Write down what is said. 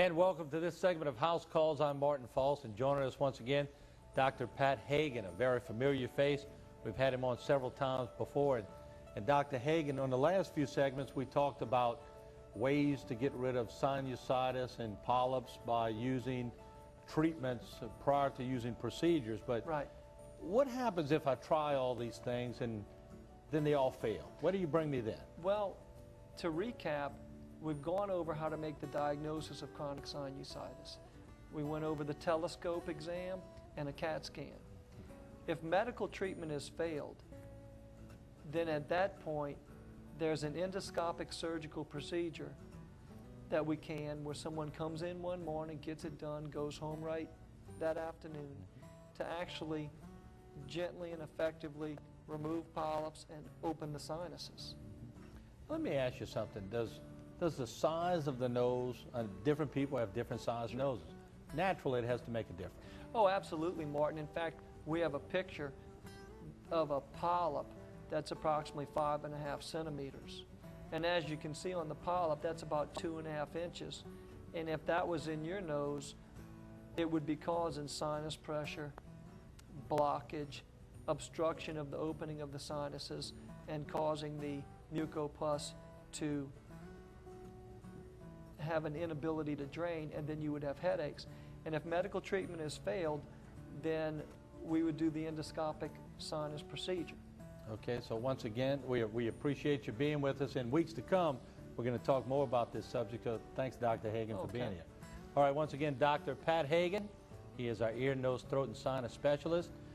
And welcome to this segment of House Calls. I'm Martin Folse, and joining us once again, Dr. Pat Hagen, a very familiar face. We've had him on several times before. And Dr. Hagen, on the last few segments, we talked about ways to get rid of sinusitis and polyps by using treatments prior to using procedures. But what happens if I try all these things and then they all fail? Where do you bring me then? Well, to recap, we've gone over how to make the diagnosis of chronic sinusitis. We went over the telescope exam and a CAT scan. If medical treatment has failed, then at that point, there's an endoscopic surgical procedure that we can, where someone comes in one morning, gets it done, goes home right that afternoon, to actually gently and effectively remove polyps and open the sinuses. Let me ask you something. Does the size of the nose, different people have different sized noses. Naturally, it has to make a difference. Oh, absolutely, Martin. In fact, we have a picture of a polyp that's approximately 5.5 centimeters. And as you can see on the polyp, that's about 2.5 inches. And if that was in your nose, it would be causing sinus pressure, blockage, obstruction of the opening of the sinuses, and causing the mucopus to have an inability to drain, and then you would have headaches. And if medical treatment has failed, then we would do the endoscopic sinus procedure. Okay, so once again, we appreciate you being with us. In weeks to come, we're going to talk more about this subject. So thanks, Dr. Hagen, for being here. All right, once again, Dr. Pat Hagen. He is our ear, nose, throat, and sinus specialist.